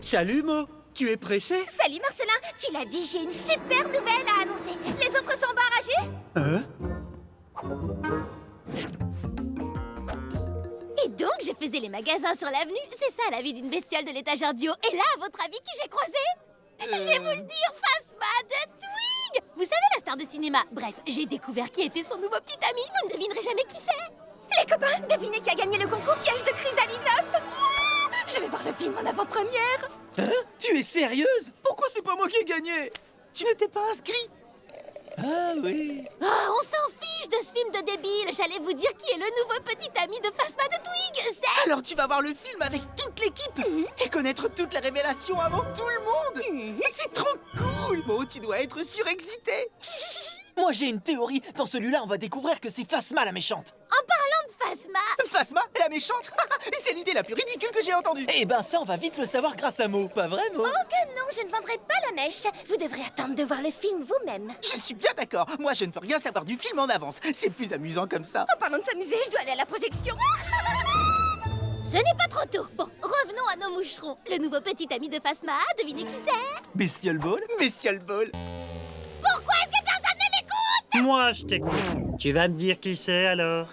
Salut, Mo. Tu es pressé? Salut Marcelin, tu l'as dit, j'ai une super nouvelle à annoncer. Les autres sont barragés? Hein? Et donc, je faisais les magasins sur l'avenue. C'est ça, la vie d'une bestiole de l'étagère du haut. Et là, à votre avis, qui j'ai croisé? Je vais vous le dire, Phasma de Twig! Vous savez, la star de cinéma. Bref, j'ai découvert qui était son nouveau petit ami. Vous ne devinerez jamais qui c'est. Les copains, devinez qui a gagné le concours piège de Chrysalinos. Je vais voir le film en avant-première. Hein? Tu es sérieuse? Pourquoi c'est pas moi qui ai gagné? Tu n'étais pas inscrit? Ah oui. Oh, on s'en fiche de ce film de débile. J'allais vous dire qui est le nouveau petit ami de Phasma de Twig. C'est... Alors tu vas voir le film avec toute l'équipe et connaître toutes les révélations avant tout le monde. C'est trop cool. Mo, tu dois être surexcité. Moi j'ai une théorie. Dans celui-là, on va découvrir que c'est Phasma la méchante. En parlant de Phasma... Phasma, la méchante? C'est l'idée la plus ridicule que j'ai entendue. Eh ben ça, on va vite le savoir grâce à Mo, pas vrai, Mo? Oh que non, je ne vendrai pas la mèche. Vous devrez attendre de voir le film vous-même. Je suis bien d'accord. Moi, je ne veux rien savoir du film en avance. C'est plus amusant comme ça. En parlant de s'amuser, je dois aller à la projection. Ce n'est pas trop tôt. Bon, revenons à nos moucherons. Le nouveau petit ami de Phasma, devinez qui c'est? Bestial Ball? Bestial Ball. Pourquoi est-ce que personne ne m'écoute? Moi, je t'écoute. Tu vas me dire qui c'est, alors?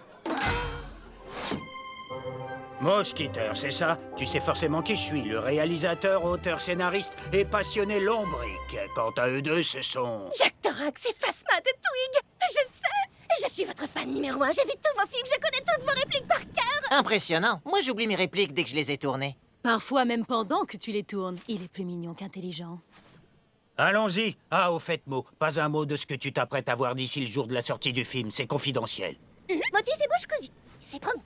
Mosquiteur, c'est ça? Tu sais forcément qui je suis, le réalisateur, auteur, scénariste et passionné lombrique. Quant à eux deux, ce sont... Jack Thorax et Phasma de Twig. Je sais. Je suis votre fan numéro 1. J'ai vu tous vos films. Je connais toutes vos répliques par cœur. Impressionnant. Moi, j'oublie mes répliques dès que je les ai tournées. Parfois même pendant que tu les tournes. Il est plus mignon qu'intelligent. Allons-y. Ah, au fait, Mo, pas un mot de ce que tu t'apprêtes à voir d'ici le jour de la sortie du film. C'est confidentiel. Moitié c'est bouche cousue. C'est promis.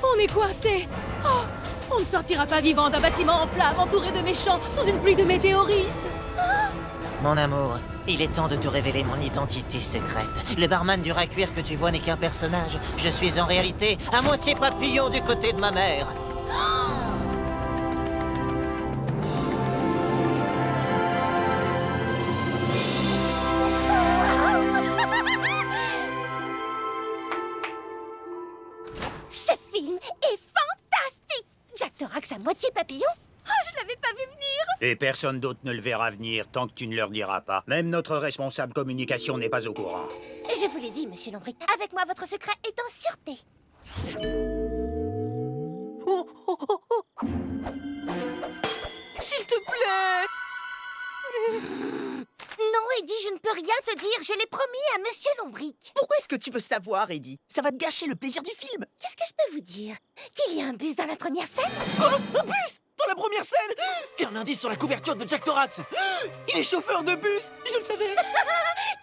On est coincé. Oh, on ne sortira pas vivant d'un bâtiment en flammes entouré de méchants sous une pluie de météorites. Mon amour, il est temps de te révéler mon identité secrète. Le barman du rat-cuir que tu vois n'est qu'un personnage. Je suis en réalité à moitié papillon du côté de ma mère. Ce film est fantastique. Jack Thorax à moitié papillon. Oh, je l'avais pas vu venir. Et personne d'autre ne le verra venir tant que tu ne leur diras pas. Même notre responsable communication n'est pas au courant. Je vous l'ai dit, monsieur Lombric. Avec moi, votre secret est en sûreté. Oh, oh, oh, oh. S'il te plaît. Non, Eddie, je ne peux rien te dire. Je l'ai promis à monsieur Lombric. Pourquoi est-ce que tu veux savoir, Eddie? Ça va te gâcher le plaisir du film. Qu'est-ce que je peux vous dire? Qu'il y a un bus dans la première scène? Oh, un bus! Dans la première scène! T'es un indice sur la couverture de Jack Thorax. Il est chauffeur de bus. Je le savais.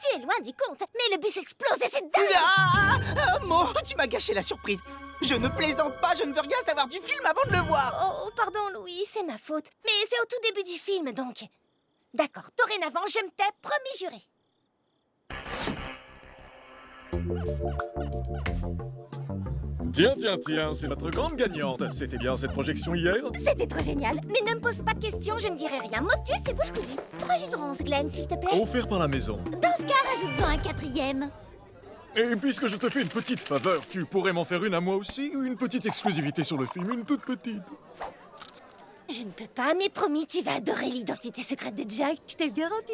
Tu es loin du compte, mais le bus explose et c'est dingue. Mo, tu m'as gâché la surprise. Je ne plaisante pas, je ne veux rien savoir du film avant de le voir. Oh, pardon, Louis, c'est ma faute. Mais c'est au tout début du film, donc. D'accord, dorénavant, je me tais, promis juré. Tiens, c'est notre grande gagnante. C'était bien cette projection hier? C'était trop génial. Mais ne me pose pas de questions, je ne dirai rien. Motus et bouche cousue. 3 jus de ronce, Glenn, s'il te plaît. Offert par la maison. Dans ce cas, rajoute-en un 4e. Et puisque je te fais une petite faveur, tu pourrais m'en faire une à moi aussi? Une petite exclusivité sur le film, une toute petite. Je ne peux pas, mais promis, tu vas adorer l'identité secrète de Jack, je te le garantis.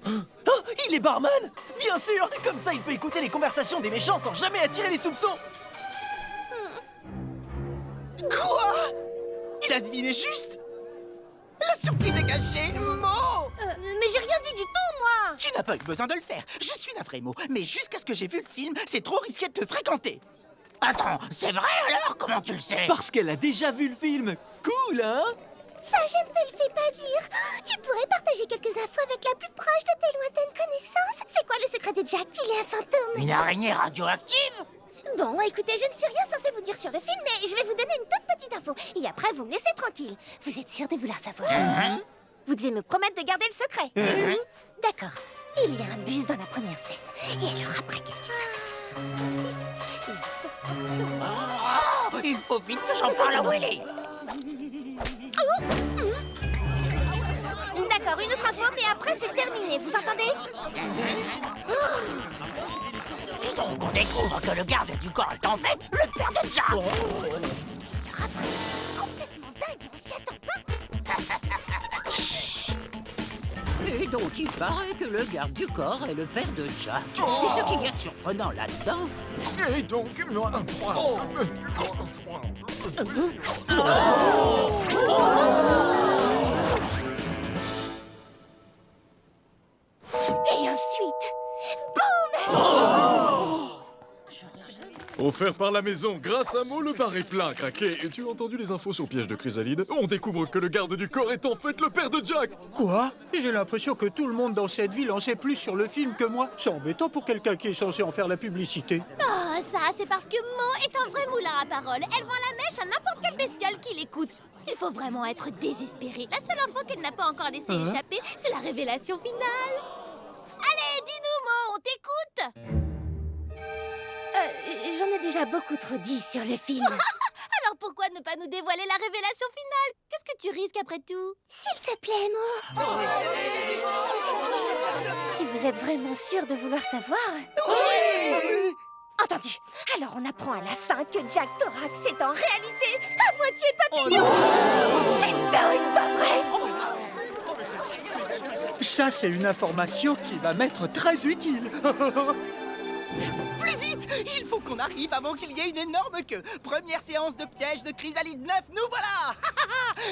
Oh, il est barman. Bien sûr. Comme ça, il peut écouter les conversations des méchants sans jamais attirer les soupçons. Quoi? Il a deviné juste? La surprise est cachée, Mo! Mais j'ai rien dit du tout, moi. Tu n'as pas eu besoin de le faire. Je suis navré, Mo. Mais jusqu'à ce que j'ai vu le film, c'est trop risqué de te fréquenter. Attends, c'est vrai alors? Comment tu le sais? Parce qu'elle a déjà vu le film. Cool, hein? Ça, je ne te le fais pas dire. Tu pourrais partager quelques infos avec la plus proche de tes lointaines connaissances. C'est quoi le secret de Jack? Il est un fantôme. Une araignée radioactive? Bon, écoutez, je ne suis rien censée vous dire sur le film, mais je vais vous donner une toute petite info. Et après, vous me laissez tranquille. Vous êtes sûr de vouloir savoir? Vous devez me promettre de garder le secret. Oui. D'accord. Il y a un bus dans la première scène. Et alors après, qu'est-ce qui se passe? Il faut vite que j'en parle à Willy. D'accord, une autre info, mais après c'est terminé, vous entendez? Donc on découvre que le garde du corps est en fait le père de Jack. Complètement dingue, on s'y attend pas. Et donc il paraît que le garde du corps est le père de Jack. Et ce qu'il y a de surprenant là-dedans, Et donc... Et ensuite, Offert par la maison, grâce à Mo, le bar est plein à craquer. Et tu as entendu les infos sur Piège de Chrysalide? On découvre que le garde du corps est en fait le père de Jack. Quoi? J'ai l'impression que tout le monde dans cette ville en sait plus sur le film que moi. C'est embêtant pour quelqu'un qui est censé en faire la publicité. oh, ça, c'est parce que Mo est un vrai moulin à paroles. Elle vend la mèche à n'importe quelle bestiole qui l'écoute. Il faut vraiment être désespéré. La seule info qu'elle n'a pas encore laissé échapper, c'est la révélation finale. Allez, dis-nous, Mo, on t'écoute. J'en ai déjà beaucoup trop dit sur le film. Alors pourquoi ne pas nous dévoiler la révélation finale? Qu'est-ce que tu risques après tout? S'il te plaît, Mo. Si vous êtes vraiment sûr de vouloir savoir... Oui! Entendu. Alors on apprend à la fin que Jack Thorax est en réalité à moitié papillon. C'est dingue, pas vrai? Ça, c'est une information qui va m'être très utile. Plus vite! Il faut qu'on arrive avant qu'il y ait une énorme queue. Première séance de piège de Chrysalide 9, nous voilà!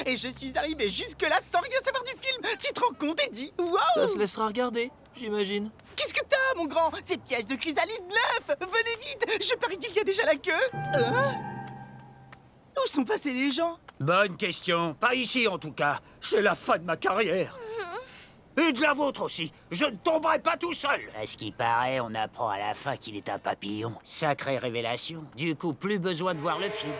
Et je suis arrivé jusque-là sans rien savoir du film. Tu te rends compte, Eddie? Wow! Ça se laissera regarder, j'imagine. Qu'est-ce que t'as, mon grand? C'est piège de Chrysalide 9! Venez vite! Je parie qu'il y a déjà la queue. Hein? Où sont passés les gens? Bonne question. Pas ici, en tout cas. C'est la fin de ma carrière. Et de la vôtre aussi. Je ne tomberai pas tout seul. à ce qui paraît, on apprend à la fin qu'il est un papillon. Sacrée révélation. Du coup, plus besoin de voir le film.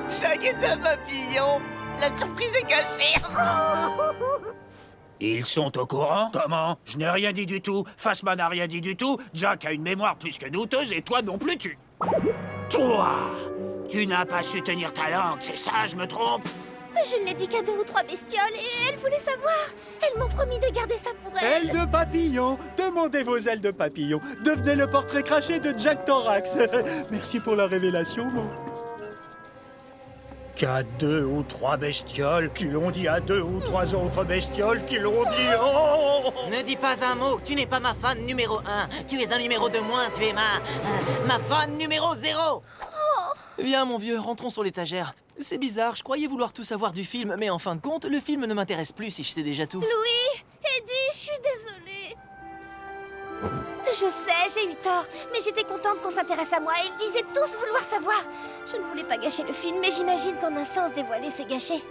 Jack est un papillon! La surprise est cachée! Ils sont au courant? Comment? Je n'ai rien dit du tout. Fassman n'a rien dit du tout. Jack a une mémoire plus que douteuse et toi non plus tu... Toi! Tu n'as pas su tenir ta langue, c'est ça, je me trompe? Je ne l'ai dit qu'à 2 ou 3 bestioles et elles voulaient savoir. Elles m'ont promis de garder ça pour elles. Ailes de papillon. Demandez vos ailes de papillon. Devenez le portrait craché de Jack Thorax. Merci pour la révélation, Mo. Qu'à 2 ou 3 bestioles qui l'ont dit à 2 ou 3 autres bestioles qui l'ont dit... Oh! Ne dis pas un mot, tu n'es pas ma fan numéro 1. Tu es un numéro de moins, tu es ma fan numéro 0. Viens, mon vieux, rentrons sur l'étagère. C'est bizarre, je croyais vouloir tout savoir du film, mais en fin de compte, le film ne m'intéresse plus si je sais déjà tout. Louis, Eddie, je suis désolée. Je sais, j'ai eu tort, mais j'étais contente qu'on s'intéresse à moi. Ils disaient tous vouloir savoir. Je ne voulais pas gâcher le film, mais j'imagine qu'en un sens, dévoiler, c'est gâcher.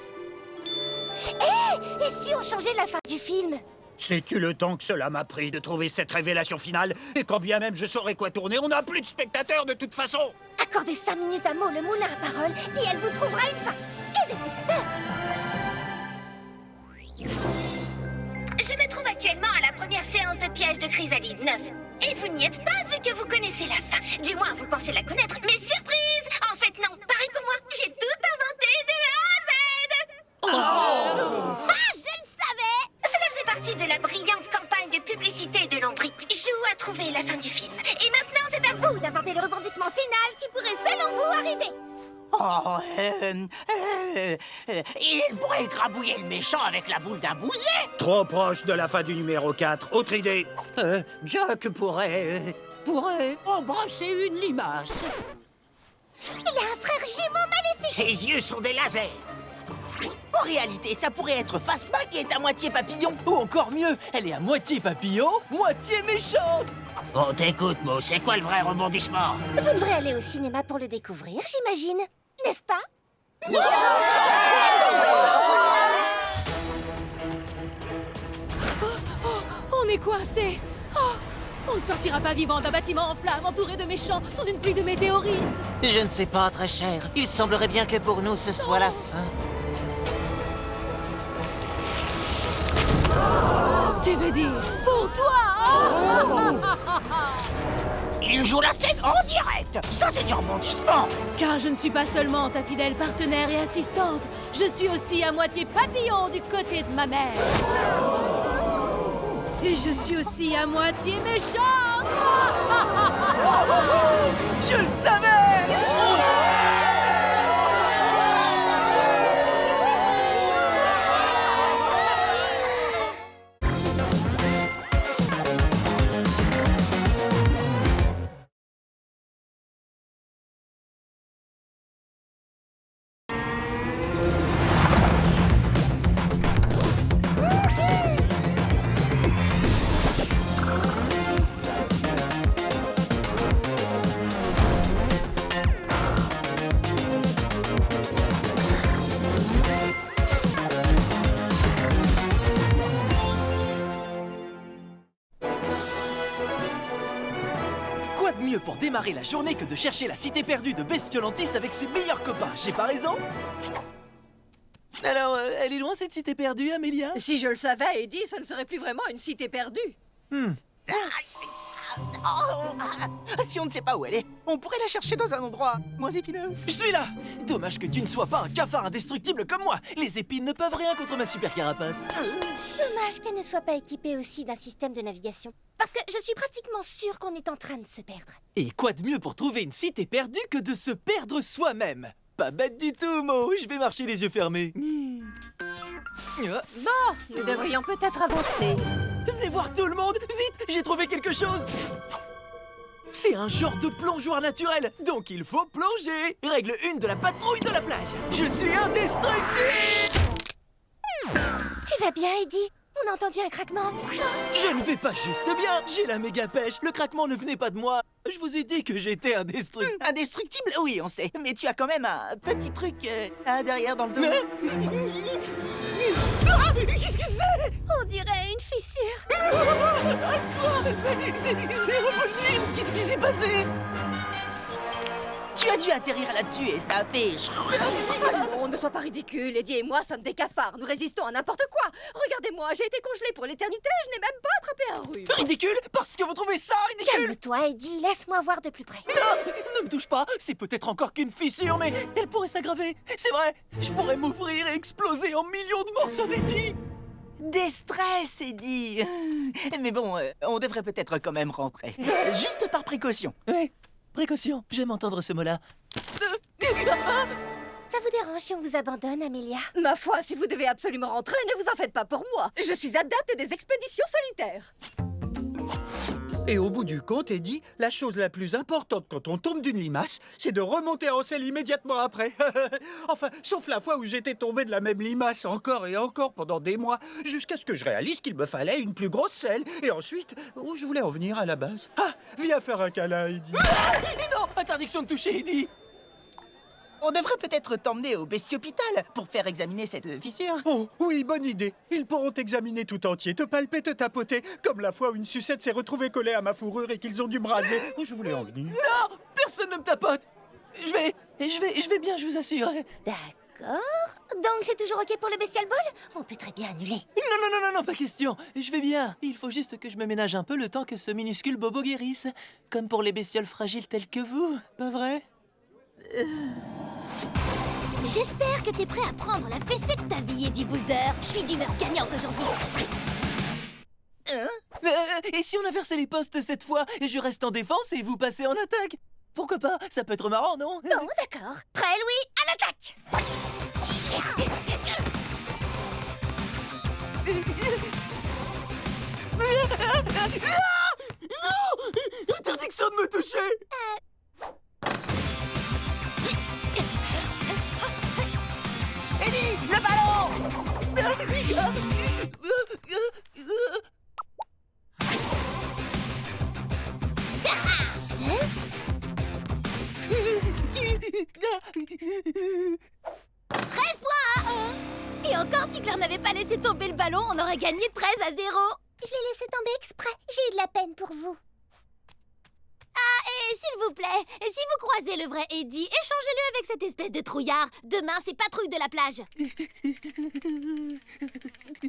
Et si on changeait la fin du film? Sais-tu le temps que cela m'a pris de trouver cette révélation finale? Et quand bien même je saurais quoi tourner, on n'a plus de spectateurs de toute façon! Accordez 5 minutes à Mo, le moulin à parole, et elle vous trouvera une fin. Et des spectateurs. Je me trouve actuellement à la première séance de piège de Chrysalide 9. Et vous n'y êtes pas vu que vous connaissez la fin. Du moins, vous pensez la connaître. Mais surprise! En fait, non. Pareil pour moi. J'ai tout inventé de A à Z. Ah, je le savais! Cela faisait partie de la brillante campagne de publicité de Lombric. Joue à trouver la fin du film. Et maintenant, c'est à vous d'inventer le rebondissement final qui pourrait, selon vous, arriver. Il pourrait écrabouiller le méchant avec la boule d'un bousier. Trop proche de la fin du numéro 4. Autre idée? Jack pourrait embrasser une limace. Il y a un frère jumeau maléfique. Ses yeux sont des lasers. En réalité, ça pourrait être Phasma qui est à moitié papillon. Ou encore mieux, elle est à moitié papillon, moitié méchante. On t'écoute, Mo. C'est quoi le vrai rebondissement? Vous devrez aller au cinéma pour le découvrir, j'imagine. N'est-ce pas? On est coincé. Oh, on ne sortira pas vivant d'un bâtiment en flammes entouré de méchants sous une pluie de météorites. Je ne sais pas, très cher. Il semblerait bien que pour nous, ce soit la fin. Tu veux dire pour toi? Il joue la scène en direct. Ça, c'est du rebondissement. Car je ne suis pas seulement ta fidèle partenaire et assistante, je suis aussi à moitié papillon du côté de ma mère. Et je suis aussi à moitié méchante. Je le savais! Quoi de mieux pour démarrer la journée que de chercher la cité perdue de Bestiolantis avec ses meilleurs copains, j'ai pas raison? Alors, elle est loin cette cité perdue, Amélia? Si je le savais, Eddie, ce ne serait plus vraiment une cité perdue. Si on ne sait pas où elle est, on pourrait la chercher dans un endroit moins épineux. Je suis là! Dommage que tu ne sois pas un cafard indestructible comme moi! Les épines ne peuvent rien contre ma super carapace. Dommage qu'elle ne soit pas équipée aussi d'un système de navigation. Parce que je suis pratiquement sûre qu'on est en train de se perdre. Et quoi de mieux pour trouver une cité perdue que de se perdre soi-même? Pas bête du tout, Mo! Je vais marcher les yeux fermés. Bon, nous devrions peut-être avancer. Venez voir tout le monde! Vite! J'ai trouvé quelque chose! C'est un genre de plongeoir naturel, donc il faut plonger! Règle 1 de la patrouille de la plage. Je suis indestructible! Tu vas bien, Eddie? On a entendu un craquement. Je ne vais pas juste bien! J'ai la méga pêche! Le craquement ne venait pas de moi! Je vous ai dit que j'étais indestructible! Indestructible? Oui, on sait. Mais tu as quand même un petit truc derrière dans le dos. Ah, qu'est-ce que c'est? On dirait une fissure. Quoi? C'est impossible! Qu'est-ce qui s'est passé? Tu as dû atterrir là-dessus et ça a fait... Non, ne sois pas ridicule. Eddie et moi sommes des cafards. Nous résistons à n'importe quoi. Regardez-moi, j'ai été congelée pour l'éternité. Je n'ai même pas attrapé un rhume. Ridicule? Parce que vous trouvez ça ridicule? Calme-toi, Eddie. Laisse-moi voir de plus près. Non, ne me touche pas, c'est peut-être encore qu'une fissure, mais elle pourrait s'aggraver. C'est vrai, je pourrais m'ouvrir et exploser en millions de morceaux d'Eddie. Des stress, Eddie. Mais bon, on devrait peut-être quand même rentrer. Juste par précaution. Ouais, précaution, j'aime entendre ce mot-là. Ça vous dérange si on vous abandonne, Amélia? Ma foi, si vous devez absolument rentrer, ne vous en faites pas pour moi. Je suis adepte des expéditions solitaires. Et au bout du compte, Eddie, la chose la plus importante quand on tombe d'une limace, c'est de remonter en selle immédiatement après. Enfin, sauf la fois où j'étais tombé de la même limace encore et encore pendant des mois, jusqu'à ce que je réalise qu'il me fallait une plus grosse selle. Et ensuite, où je voulais en venir à la base? Ah, viens faire un câlin, Eddie. Et non, interdiction de toucher Eddie. On devrait peut-être t'emmener au bestiopital pour faire examiner cette fissure. Oh, oui, bonne idée. Ils pourront t'examiner tout entier, te palper, te tapoter, comme la fois où une sucette s'est retrouvée collée à ma fourrure et qu'ils ont dû me raser. Où je voulais en venir? Non, personne ne me tapote. Je vais bien, je vous assure. D'accord. Donc c'est toujours OK pour le Bestial Ball? On peut très bien annuler. Non, pas question. Je vais bien. Il faut juste que je me ménage un peu le temps que ce minuscule bobo guérisse. Comme pour les bestioles fragiles telles que vous, pas vrai? J'espère que t'es prêt à prendre la fessée de ta vie, Eddie Boulder. Je suis d'humeur gagnante aujourd'hui. Et si on inversait les postes cette fois, et je reste en défense et vous passez en attaque? Pourquoi pas? Ça peut être marrant, non? Bon, d'accord. Prêt, Louis? À l'attaque! Non! Interdiction de me toucher! Eddie, le ballon! Et encore, si Claire n'avait pas laissé tomber le ballon, on aurait gagné 13-0. Je l'ai laissé tomber exprès. J'ai eu de la peine pour vous. Et s'il vous plaît, si vous croisez le vrai Eddie, échangez-le avec cette espèce de trouillard. Demain, c'est patrouille de la plage.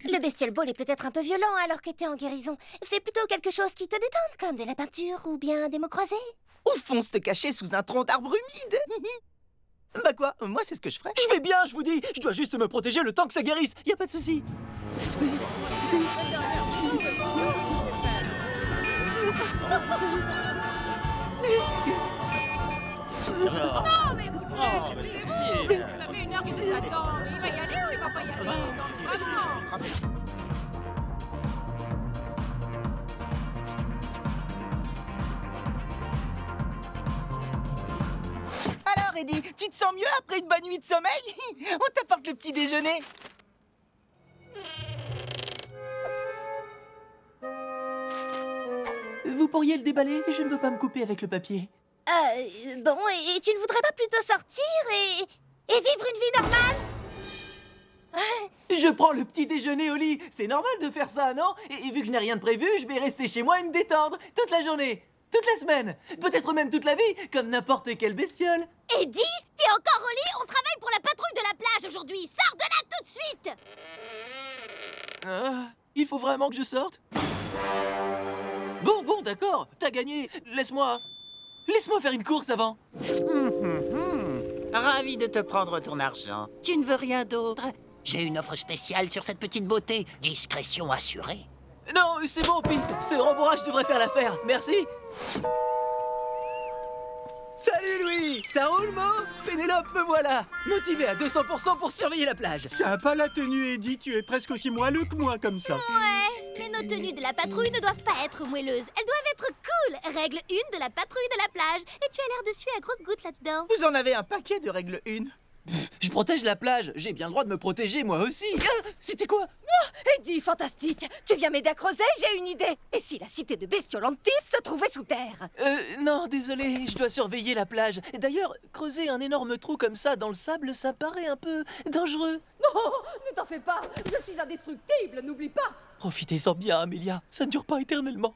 Le bestiole ball est peut-être un peu violent alors que t'es en guérison. Fais plutôt quelque chose qui te détende, comme de la peinture ou bien des mots croisés. Ou fonce te cacher sous un tronc d'arbre humide. Bah quoi, moi c'est ce que je ferais. Je vais bien, je vous dis. Je dois juste me protéger le temps que ça guérisse. Y a pas de souci. Non, mais écoutez, vous avez une heure qui vous attend. Il va y aller ou il va pas y aller? Non, vraiment. Alors Eddie, tu te sens mieux après une bonne nuit de sommeil? On t'apporte le petit déjeuner. Vous pourriez le déballer? Je ne veux pas me couper avec le papier. Bon, et tu ne voudrais pas plutôt sortir et vivre une vie normale? Je prends le petit déjeuner au lit. C'est normal de faire ça, non? Et vu que je n'ai rien de prévu, je vais rester chez moi et me détendre. Toute la journée, toute la semaine, peut-être même toute la vie, comme n'importe quelle bestiole. Eddie, t'es encore au lit? On travaille pour la patrouille de la plage aujourd'hui. Sors de là tout de suite. Il faut vraiment que je sorte? Bon, d'accord, t'as gagné. Laisse-moi faire une course avant. Ravi de te prendre ton argent. Tu ne veux rien d'autre? J'ai une offre spéciale sur cette petite beauté. Discrétion assurée. Non, c'est bon, Pete. Ce rembourrage devrait faire l'affaire. Merci. Salut, Louis. Ça roule, Mo? Pénélope, me voilà. Motivé à 200% pour surveiller la plage. Sympa la tenue, Eddie. Tu es presque aussi moelleux que moi comme ça. Ouais, mais nos tenues de la patrouille ne doivent pas être moelleuses. Elles doivent être cool. Règle 1 de la patrouille de la plage. Et tu as l'air de suer à grosses gouttes là-dedans. Vous en avez un paquet de règles 1. Je protège la plage. J'ai bien le droit de me protéger, moi aussi. C'était quoi? Eddie, fantastique. Tu viens m'aider à creuser? J'ai une idée. Et si la cité de Bestiolantis se trouvait sous terre? Non, désolé, je dois surveiller la plage. D'ailleurs, creuser un énorme trou comme ça dans le sable, ça paraît un peu dangereux. Oh, ne t'en fais pas. Je suis indestructible, n'oublie pas. Profitez-en bien, Amélia. Ça ne dure pas éternellement.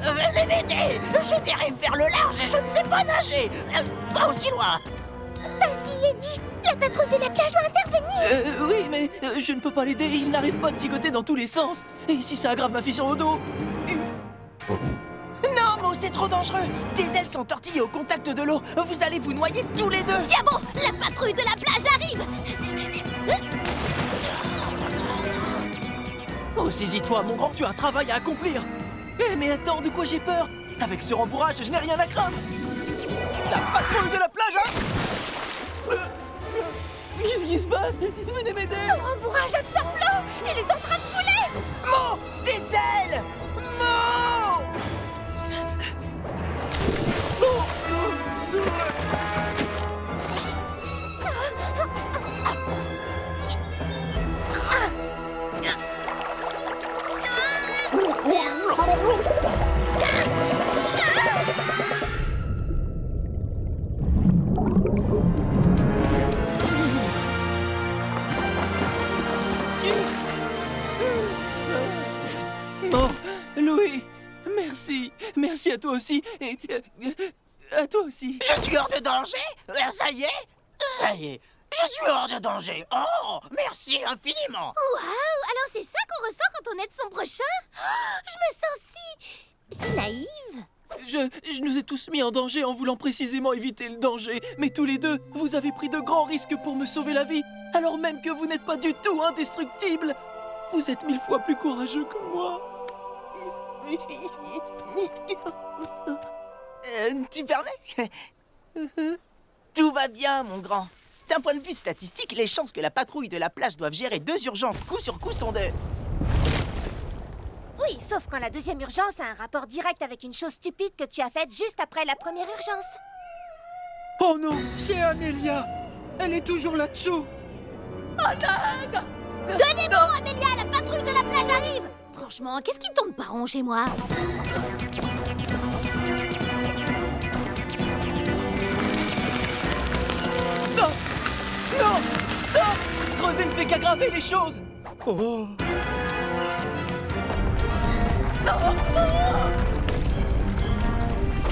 Venez m'aider. Je dérive vers le large et je ne sais pas nager. Pas aussi loin. Vas-y, Eddie. La patrouille de la plage va intervenir. Oui, mais je ne peux pas l'aider. Il n'arrête pas de gigoter dans tous les sens. Et si ça aggrave ma fissure au dos? Non, Mo, c'est trop dangereux. Tes ailes sont tortillées au contact de l'eau. Vous allez vous noyer tous les deux. Tiens bon, la patrouille de la plage arrive. Oh, saisis-toi, mon grand, tu as un travail à accomplir. Mais attends, de quoi j'ai peur? Avec ce rembourrage, je n'ai rien à craindre. La patrouille de la plage, hein? Qu'est-ce qui se passe? Venez m'aider. Son rembourrage absorbe l'eau. Il est en train de couler. Mo, tes ailes. Mo. Oh, Louis, merci. Merci à toi aussi. Et à toi aussi. Je suis hors de danger. Ça y est. Ça y est. Je suis hors de danger. Oh, merci infiniment. Waouh, alors c'est ça qu'on ressent quand on aide son prochain? Oh, je me sens si naïve. Je nous ai tous mis en danger en voulant précisément éviter le danger. Mais tous les deux, vous avez pris de grands risques pour me sauver la vie, alors même que vous n'êtes pas du tout indestructible. Vous êtes 1000 fois plus courageux que moi. Tu permets? Tout va bien, mon grand. D'un point de vue statistique, les chances que la patrouille de la plage doive gérer 2 urgences coup sur coup sont de... Oui, sauf quand la deuxième urgence a un rapport direct avec une chose stupide que tu as faite juste après la première urgence. Oh non, c'est Amélia. Elle est toujours là-dessous. Tenez bon, Amélia, la patrouille de la plage arrive. Franchement, qu'est-ce qui tombe pas rond chez moi? Non! Non! Stop! Creuser ne fait qu'aggraver les choses! Oh.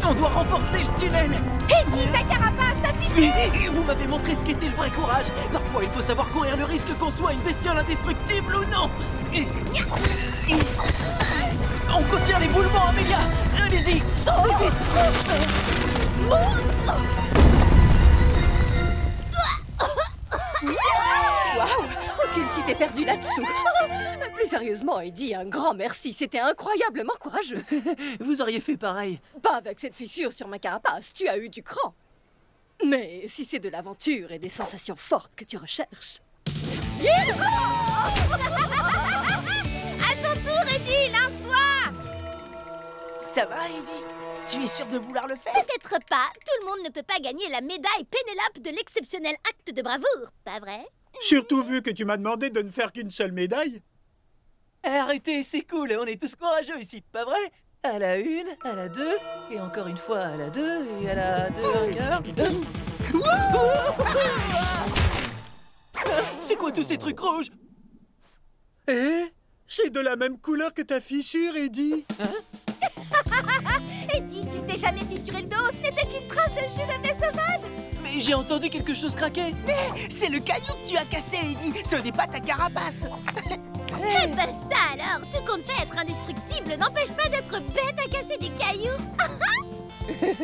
On doit renforcer le tunnel. Eddie, ta carapace, ta fissure. Et vous m'avez montré ce qu'était le vrai courage. Parfois, il faut savoir courir le risque qu'on soit une bestiole indestructible ou non. On contient l'éboulement, Amélia. Allez-y, sortez vite. Waouh, aucune cité perdue là-dessous. Plus sérieusement, Eddie, un grand merci. C'était incroyablement courageux. Vous auriez fait pareil. Pas avec cette fissure sur ma carapace, tu as eu du cran. Mais si c'est de l'aventure et des sensations fortes que tu recherches... À ton tour, Eddie, lance-toi! Ça va, Eddie? Tu es sûr de vouloir le faire? Peut-être pas. Tout le monde ne peut pas gagner la médaille Pénélope de l'exceptionnel acte de bravoure, pas vrai? Surtout vu que tu m'as demandé de ne faire qu'une seule médaille. Arrêtez, c'est cool, on est tous courageux ici, pas vrai? À la 1, à la 2, et encore une fois à la 2, et à la 2 encore. C'est quoi tous ces trucs rouges? Eh? C'est de la même couleur que ta fissure, Eddie. Eddie, tu ne t'es jamais fissuré le dos, ce n'était qu'une trace de jus de blé sauvage. Mais j'ai entendu quelque chose craquer. C'est le caillou que tu as cassé, Eddie. Ce n'est pas ta carapace. Eh ben ça alors, tout compte fait être indestructible n'empêche pas d'être bête à casser des cailloux. Est-ce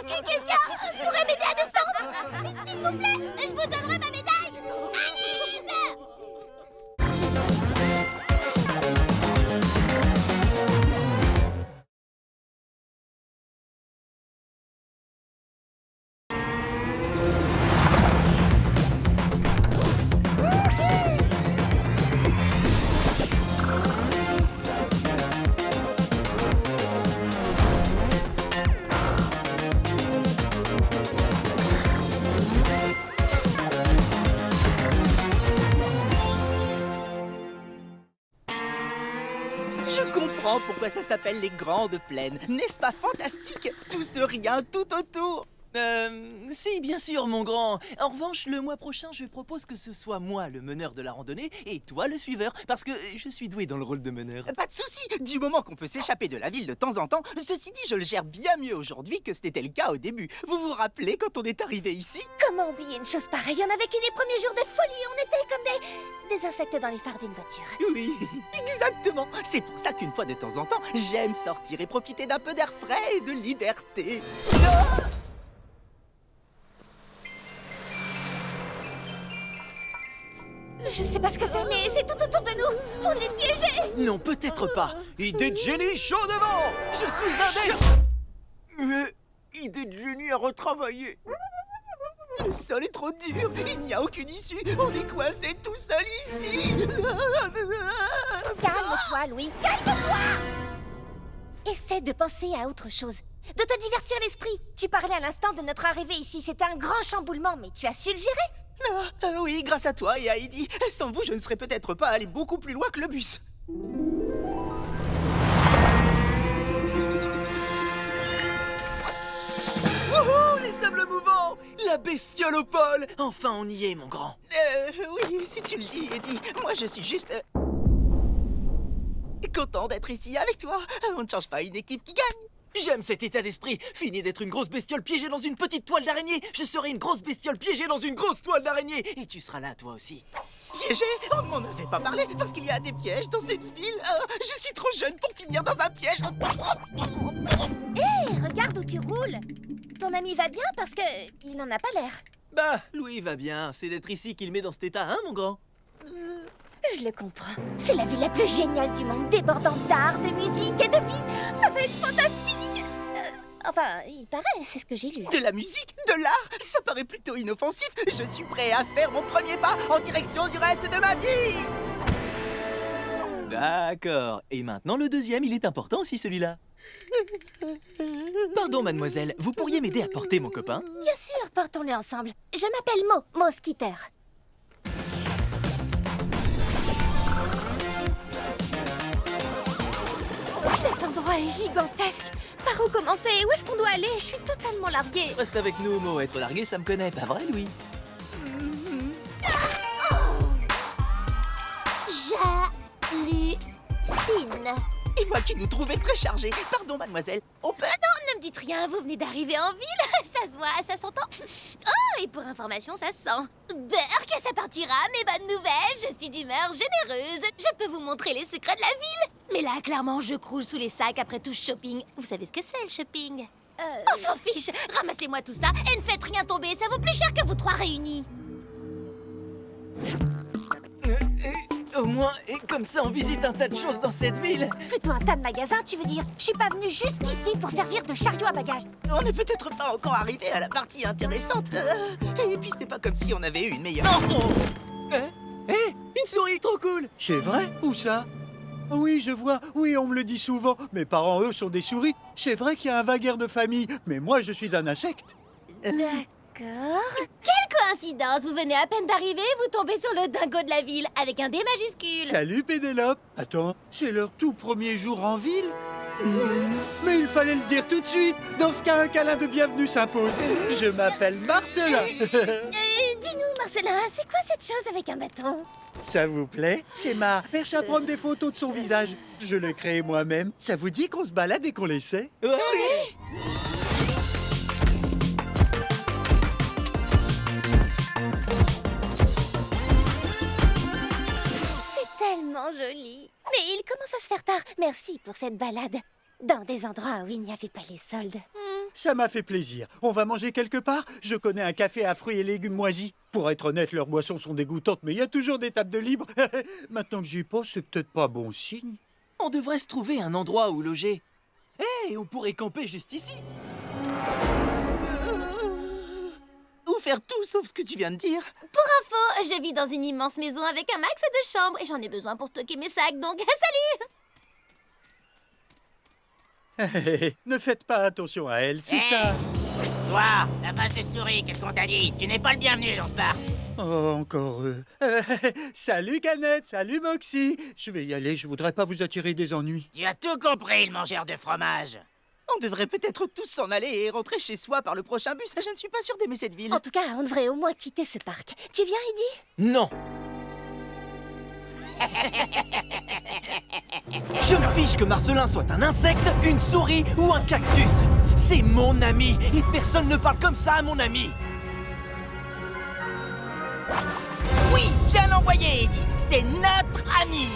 que quelqu'un pourrait m'aider à descendre? S'il vous plaît, je vous donnerai ma médaille. Allez! Je comprends pourquoi ça s'appelle les Grandes Plaines. N'est-ce pas fantastique? Tout ce rien tout autour. Si, bien sûr, mon grand. En revanche, le mois prochain, je propose que ce soit moi le meneur de la randonnée et toi le suiveur, parce que je suis doué dans le rôle de meneur. Pas de souci, du moment qu'on peut s'échapper de la ville de temps en temps. Ceci dit, je le gère bien mieux aujourd'hui que ce n'était le cas au début. Vous vous rappelez quand on est arrivé ici? Comment oublier une chose pareille? On a vécu des premiers jours de folie. On était comme des insectes dans les phares d'une voiture. Oui, exactement. C'est pour ça qu'une fois de temps en temps, j'aime sortir et profiter d'un peu d'air frais et de liberté. Je sais pas ce que c'est, mais c'est tout autour de nous. On est piégés. Non, peut-être pas. Idée de génie, chaud devant. Je suis un des... Mais idée de génie à retravailler. Le sol est trop dur. Il n'y a aucune issue. On est coincé tout seul ici. Calme-toi, Louis, calme-toi. Essaie de penser à autre chose. De te divertir l'esprit. Tu parlais à l'instant de notre arrivée ici. C'était un grand chamboulement, mais tu as su le gérer. Oui, grâce à toi et à Heidi. Sans vous, je ne serais peut-être pas allé beaucoup plus loin que le bus. Wouhou, les sables mouvants. La bestiole au pôle. Enfin, on y est, mon grand. Oui, si tu le dis, Heidi. Moi, je suis juste... content d'être ici avec toi. On ne change pas une équipe qui gagne. J'aime cet état d'esprit. Fini d'être une grosse bestiole piégée dans une petite toile d'araignée. Je serai une grosse bestiole piégée dans une grosse toile d'araignée. Et tu seras là, toi aussi. Piégé? On ne m'en avait pas parlé parce qu'il y a des pièges dans cette ville. Je suis trop jeune pour finir dans un piège. Hé, regarde où tu roules. Ton ami va bien parce que il n'en a pas l'air. Bah, Louis va bien. C'est d'être ici qu'il met dans cet état, hein, mon grand? Je le comprends. C'est la ville la plus géniale du monde, débordante d'art, de musique et de vie. Ça va être fantastique. Enfin, il paraît, c'est ce que j'ai lu. De la musique, de l'art, ça paraît plutôt inoffensif. Je suis prêt à faire mon premier pas en direction du reste de ma vie. D'accord. Et maintenant, le deuxième, il est important aussi, celui-là. Pardon, mademoiselle, vous pourriez m'aider à porter mon copain? Bien sûr, portons-le ensemble. Je m'appelle Mo Skitter. Cet endroit est gigantesque. Par où commencer? Où est-ce qu'on doit aller? Je suis totalement larguée. Reste avec nous, Mo. Être largué, ça me connaît. Pas vrai, Louis? J'hallucine. Et moi qui nous trouvais très chargés. Pardon, mademoiselle. On peut... Non, ne me dites rien, vous venez d'arriver en ville. Ça se voit, ça s'entend. Oh, et pour information, ça se sent. Berk, ça partira, mes bonnes nouvelles. Je suis d'humeur généreuse. Je peux vous montrer les secrets de la ville. Mais là, clairement, je croule sous les sacs après tout ce shopping. Vous savez ce que c'est, le shopping? On s'en fiche. Ramassez-moi tout ça et ne faites rien tomber. Ça vaut plus cher que vous trois réunis. Au moins, et comme ça, on visite un tas de choses dans cette ville. Plutôt un tas de magasins, tu veux dire? Je suis pas venue jusqu'ici pour servir de chariot à bagages. On n'est peut-être pas encore arrivé à la partie intéressante. Et puis c'était pas comme si on avait eu une meilleure... Une souris trop cool. C'est vrai? Où ça? Oui, je vois. Oui, on me le dit souvent. Mes parents, eux, sont des souris. C'est vrai qu'il y a un vague air de famille, mais moi, je suis un insecte. D'accord. Quelle coïncidence. Vous venez à peine d'arriver, vous tombez sur le dingo de la ville avec un D majuscule. Salut, Pénélope. Attends, c'est leur tout premier jour en ville? Mais il fallait le dire tout de suite. Dans ce cas, un câlin de bienvenue s'impose. Je m'appelle Marcelin. Dis-nous, Marcelin, c'est quoi cette chose avec un bâton? Ça vous plaît? C'est ma perche à prendre des photos de son visage. Je l'ai créé moi-même. Ça vous dit qu'on se balade et qu'on l'essaie? Tellement joli. Mais il commence à se faire tard. Merci pour cette balade. Dans des endroits où il n'y avait pas les soldes. Ça m'a fait plaisir. On va manger quelque part? Je connais un café à fruits et légumes moisis. Pour être honnête, leurs boissons sont dégoûtantes, mais il y a toujours des tables de libre. Maintenant que j'y pense, c'est peut-être pas bon signe. On devrait se trouver un endroit où loger. On pourrait camper juste ici. Ou faire tout sauf ce que tu viens de dire. Pour info, je vis dans une immense maison avec un max de chambres et j'en ai besoin pour stocker mes sacs, donc salut! Ne faites pas attention à elle, c'est ça. Toi, la face de souris, qu'est-ce qu'on t'a dit? Tu n'es pas le bienvenu dans ce bar. Oh, encore eux. Salut, Canette, salut, Moxie. Je vais y aller, je voudrais pas vous attirer des ennuis. Tu as tout compris, le mangeur de fromage. On devrait peut-être tous s'en aller et rentrer chez soi par le prochain bus. Je ne suis pas sûre d'aimer cette ville. En tout cas, on devrait au moins quitter ce parc. Tu viens, Eddie? Non. Je me fiche que Marcelin soit un insecte, une souris ou un cactus. C'est mon ami et personne ne parle comme ça à mon ami. Oui, bien envoyé, Eddie. C'est notre ami.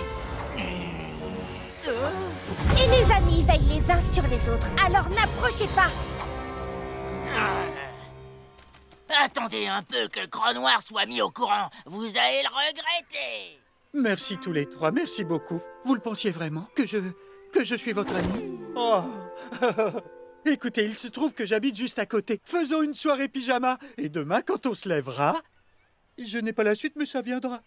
Et les amis veillent les uns sur les autres, alors n'approchez pas. Attendez un peu que le Gros Noir soit mis au courant. Vous allez le regretter. Merci tous les trois, merci beaucoup. Vous le pensiez vraiment que je suis votre ami? Oh. Écoutez, il se trouve que j'habite juste à côté. Faisons une soirée pyjama. Et demain, quand on se lèvera... Je n'ai pas la suite, mais ça viendra.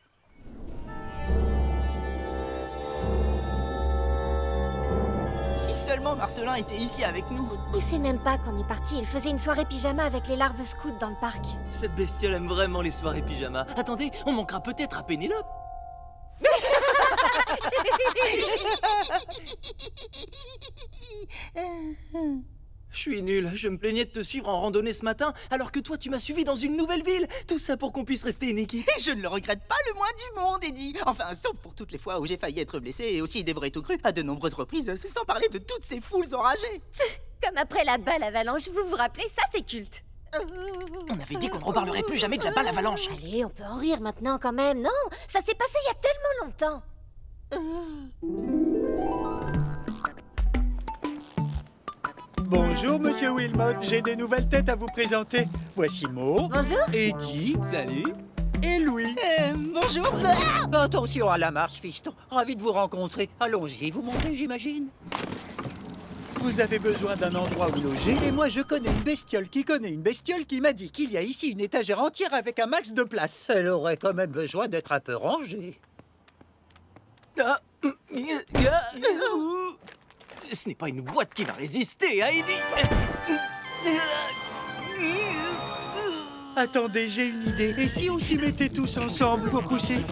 Si seulement Marcelin était ici avec nous. Il sait même pas qu'on est parti. Il faisait une soirée pyjama avec les larves scouts dans le parc. Cette bestiole aime vraiment les soirées pyjama. Attendez, on manquera peut-être à Pénélope. Je suis nul, je me plaignais de te suivre en randonnée ce matin, alors que toi tu m'as suivi dans une nouvelle ville. Tout ça pour qu'on puisse rester une équipe. Et je ne le regrette pas le moins du monde, Eddie. Enfin, sauf pour toutes les fois où j'ai failli être blessé et aussi dévoré tout cru à de nombreuses reprises, sans parler de toutes ces foules enragées. Comme après la balle avalanche, vous vous rappelez, ça c'est culte. On avait dit qu'on ne reparlerait plus jamais de la balle avalanche. Allez, on peut en rire maintenant quand même, non? Ça s'est passé il y a tellement longtemps. Bonjour, monsieur Wilmot. J'ai des nouvelles têtes à vous présenter. Voici Mo. Bonjour. Eddie. Salut. Et Louis. Bonjour. Attention à la marche, fiston. Ravi de vous rencontrer. Allons-y, vous montez, j'imagine. Vous avez besoin d'un endroit où loger et moi je connais une bestiole qui m'a dit qu'il y a ici une étagère entière avec un max de place. Elle aurait quand même besoin d'être un peu rangée. Ce n'est pas une boîte qui va résister, Heidi. Attendez, j'ai une idée. Et si on s'y mettait tous ensemble pour pousser?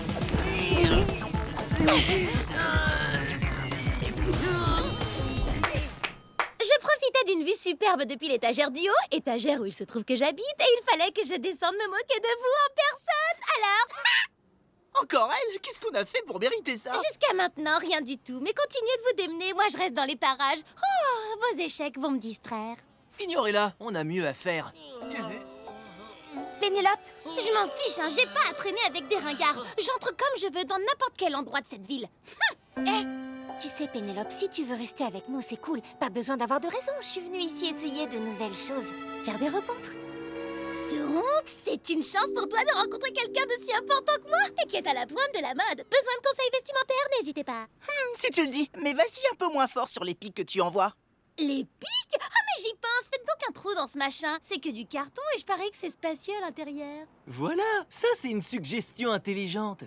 Je profitais d'une vue superbe depuis l'étagère du haut, étagère où il se trouve que j'habite, et il fallait que je descende me moquer de vous en personne. Alors, Encore elle? Qu'est-ce qu'on a fait pour mériter ça? Jusqu'à maintenant, rien du tout. Mais continuez de vous démener, moi je reste dans les parages. Oh, vos échecs vont me distraire. Ignorez-la, on a mieux à faire. Pénélope, Je m'en fiche, hein, j'ai pas à traîner avec des ringards. J'entre comme je veux dans n'importe quel endroit de cette ville. tu sais, Pénélope, si tu veux rester avec nous, c'est cool. Pas besoin d'avoir de raison. Je suis venue ici essayer de nouvelles choses. Faire des rencontres. Donc, c'est une chance pour toi de rencontrer quelqu'un d'aussi important que moi et qui est à la pointe de la mode. Besoin de conseils vestimentaires, n'hésitez pas. Si tu le dis, mais vas-y un peu moins fort sur les pics que tu envoies. Les pics? Ah mais j'y pense, faites donc un trou dans ce machin. C'est que du carton et je parie que c'est spacieux à l'intérieur. Voilà, ça c'est une suggestion intelligente.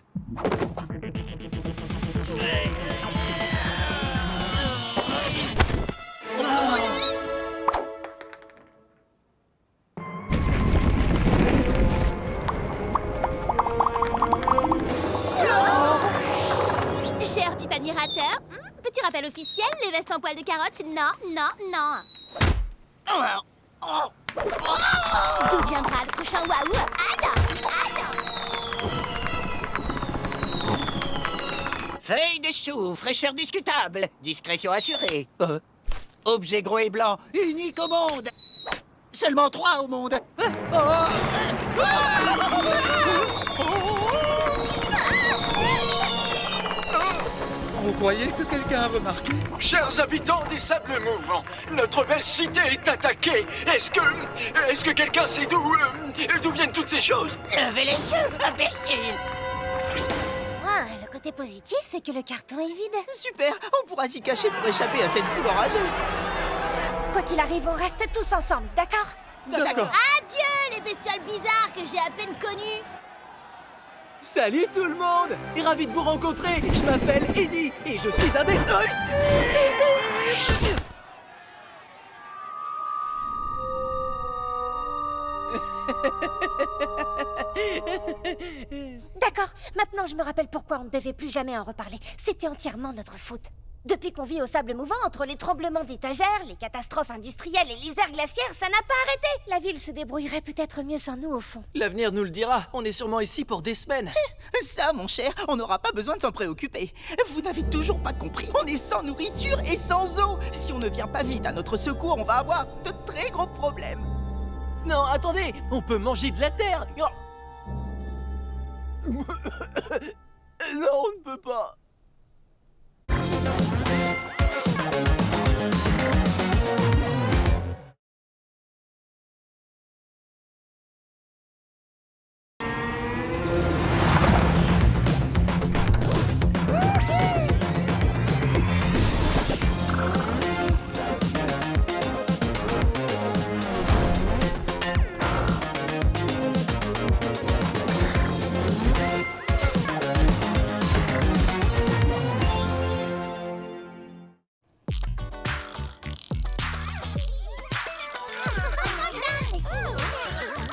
Cher pipe admirateur, petit rappel officiel, les vestes en poil de carotte, c'est non, non, non. D'où viendra le prochain waouh? Feuille de chou, fraîcheur discutable, discrétion assurée. Objet gros et blanc, unique au monde. Seulement 3 au monde. Vous croyez que quelqu'un a remarqué? Chers habitants des Sables Mouvants, notre belle cité est attaquée. Est-ce que quelqu'un sait d'où viennent toutes ces choses? Levez les yeux, imbécile! Le côté positif, c'est que le carton est vide. Super, on pourra s'y cacher pour échapper à cette foule enragée. Quoi qu'il arrive, on reste tous ensemble, d'accord? D'accord. Adieu, les bestioles bizarres que j'ai à peine connues! Salut tout le monde! Ravi de vous rencontrer. Je m'appelle Eddie et je suis un destroy. D'accord, maintenant je me rappelle pourquoi on ne devait plus jamais en reparler. C'était entièrement notre faute. Depuis qu'on vit au sable mouvant, entre les tremblements d'étagères, les catastrophes industrielles et les aires glaciaires, ça n'a pas arrêté. La ville se débrouillerait peut-être mieux sans nous au fond. L'avenir nous le dira. On est sûrement ici pour des semaines. Ça, mon cher, on n'aura pas besoin de s'en préoccuper. Vous n'avez toujours pas compris. On est sans nourriture et sans eau. Si on ne vient pas vite à notre secours, on va avoir de très gros problèmes. Non, attendez, on peut manger de la terre. Non, on ne peut pas.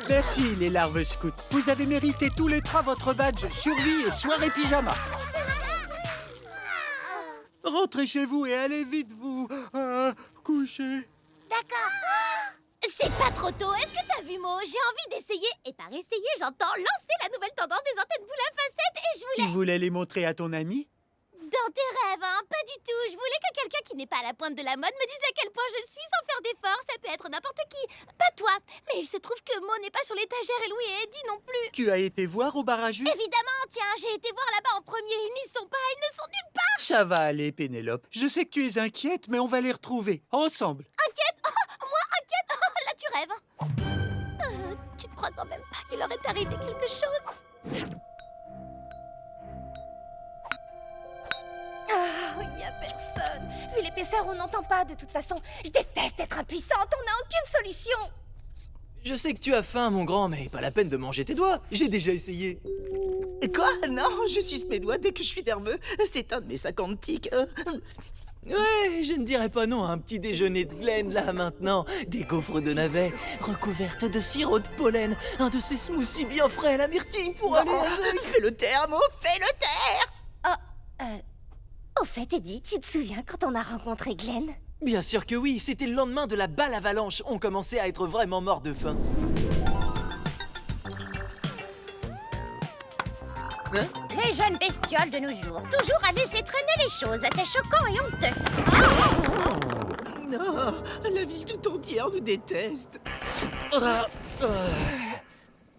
Merci les larves scouts. Vous avez mérité tous les 3 votre badge survie et soirée pyjama. Rentrez chez vous et allez vite vous coucher. C'est pas trop tôt, est-ce que t'as vu Mo? J'ai envie d'essayer, et par essayer, j'entends lancer la nouvelle tendance des antennes boules à facettes et je voulais... Tu voulais les montrer à ton ami? Dans tes rêves, hein? Pas du tout. Je voulais que quelqu'un qui n'est pas à la pointe de la mode me dise à quel point je le suis sans faire d'efforts. Ça peut être n'importe qui. Pas toi. Mais il se trouve que Mo n'est pas sur l'étagère et Louis et Eddie non plus. Tu as été voir au bar à jus? Évidemment, tiens, j'ai été voir là-bas en premier. Ils n'y sont pas, ils ne sont nulle part. Ça va aller, Pénélope. Je sais que tu es inquiète, mais on va les retrouver, ensemble. Inquiète? Oh, moi, inquiète? Oh, là, tu rêves. Tu ne crois quand même pas qu'il leur est arrivé quelque chose? Il n'y a personne. Vu l'épaisseur, on n'entend pas de toute façon. Je déteste être impuissante, on n'a aucune solution. Je sais que tu as faim, mon grand, mais pas la peine de manger tes doigts. J'ai déjà essayé. Quoi? Non, je suce mes doigts dès que je suis nerveux. C'est un de mes 50 tics. Ouais, je ne dirais pas non à un petit déjeuner de Glen, là, maintenant. Des gaufres de navet recouvertes de sirop de pollen. Un de ces smoothies bien frais à la myrtille pour aller... Fais-le taire, Mo, fais-le taire! Au fait, Eddie, tu te souviens quand on a rencontré Glenn? Bien sûr que oui, c'était le lendemain de la balle avalanche. On commençait à être vraiment morts de faim. Hein? Les les jeunes bestioles de nos jours. Toujours à laisser traîner les choses. C'est choquant et honteux. Non, la ville tout entière nous déteste.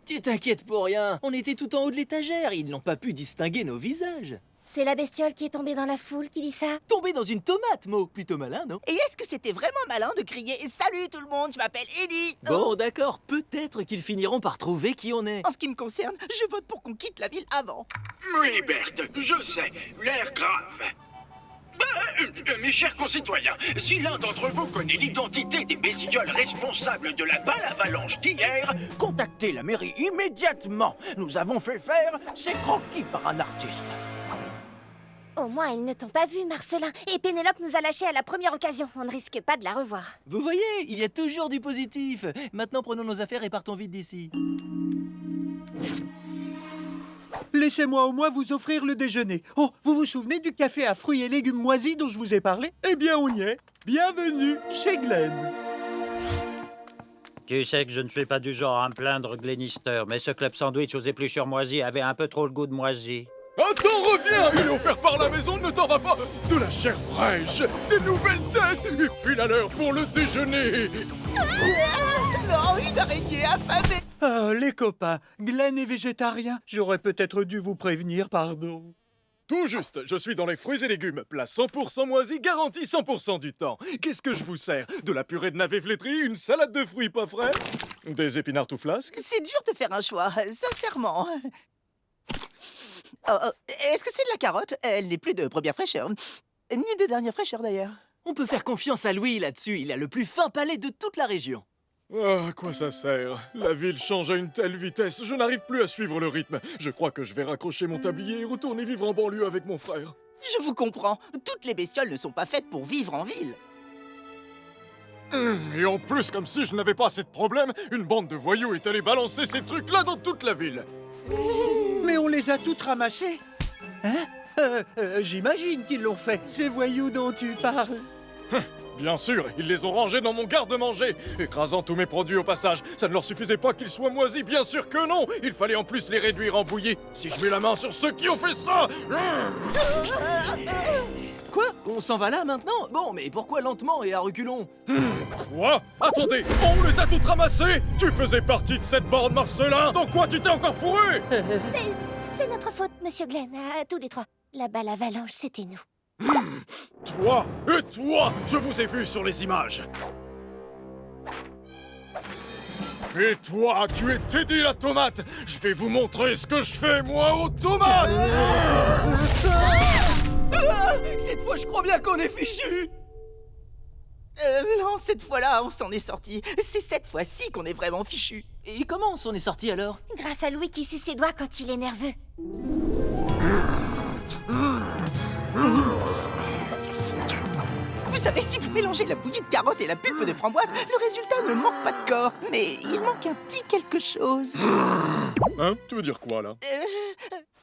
Tu t'inquiètes pour rien. On était tout en haut de l'étagère. Ils n'ont pas pu distinguer nos visages. C'est la bestiole qui est tombée dans la foule qui dit ça. Tombé dans une tomate, Mo. Plutôt malin, non? Et est-ce que c'était vraiment malin de crier « Salut tout le monde, je m'appelle Eddie » Bon, d'accord. Peut-être qu'ils finiront par trouver qui on est. En ce qui me concerne, je vote pour qu'on quitte la ville avant. Oui, Berthe, je sais, l'air grave. Mes chers concitoyens, si l'un d'entre vous connaît l'identité des bestioles responsables de la balle avalanche d'hier, Contactez la mairie immédiatement. Nous avons fait faire ces croquis par un artiste. Au moins, ils ne t'ont pas vu, Marcelin. Et Pénélope nous a lâchés à la première occasion. On ne risque pas de la revoir. Vous voyez, il y a toujours du positif. Maintenant, prenons nos affaires et partons vite d'ici. Laissez-moi au moins vous offrir le déjeuner. Oh, vous vous souvenez du café à fruits et légumes moisis dont je vous ai parlé? Eh bien, on y est. Bienvenue chez Glenn. Tu sais que je ne suis pas du genre à me plaindre, Glenister, mais ce club sandwich aux épluchures moisies avait un peu trop le goût de moisi. Attends, reviens! Il est offert par la maison, ne t'en va pas! De la chair fraîche, des nouvelles têtes, et puis à l'heure pour le déjeuner! Non, une araignée affamée! Ah, les copains, Glenn est végétarien. J'aurais peut-être dû vous prévenir, pardon. Tout juste, je suis dans les fruits et légumes, plat 100% moisi, garanti 100% du temps. Qu'est-ce que je vous sers? De la purée de navets flétris, une salade de fruits pas frais? Des épinards tout flasques? C'est dur de faire un choix, sincèrement. Est-ce que c'est de la carotte? Elle n'est plus de première fraîcheur. Ni de dernière fraîcheur, d'ailleurs. On peut faire confiance à Louis là-dessus. Il a le plus fin palais de toute la région. Ah, à quoi ça sert? La ville change à une telle vitesse, je n'arrive plus à suivre le rythme. Je crois que je vais raccrocher mon tablier et retourner vivre en banlieue avec mon frère. Je vous comprends. Toutes les bestioles ne sont pas faites pour vivre en ville. Et en plus, comme si je n'avais pas assez de problèmes, une bande de voyous est allée balancer ces trucs-là dans toute la ville. Mais on les a toutes ramassées. Hein? J'imagine qu'ils l'ont fait, ces voyous dont tu parles. Bien sûr, ils les ont rangés dans mon garde-manger, écrasant tous mes produits au passage. Ça ne leur suffisait pas qu'ils soient moisis, bien sûr que non. Il fallait en plus les réduire en bouillie. Si je mets la main sur ceux qui ont fait ça... Quoi? On s'en va là maintenant? Bon, mais pourquoi lentement et à reculons? Quoi? Attendez, on les a toutes ramassées? Tu faisais partie de cette bande, Marcelin? Dans quoi tu t'es encore fourré? C'est notre faute, Monsieur Glenn, à tous les trois. La balle avalanche, c'était nous. Toi et toi, je vous ai vus sur les images. Et toi, tu es Teddy la tomate. Je vais vous montrer ce que je fais, moi, aux tomates. Cette fois, je crois bien qu'on est fichu. Non, cette fois-là, on s'en est sorti. C'est cette fois-ci qu'on est vraiment fichu. Et comment on s'en est sorti alors? Grâce à Louis qui suce ses doigts quand il est nerveux. Vous savez, si vous mélangez la bouillie de carottes et la pulpe de framboise, le résultat ne manque pas de corps. Mais il manque un petit quelque chose. Hein? Tu veux dire quoi, là?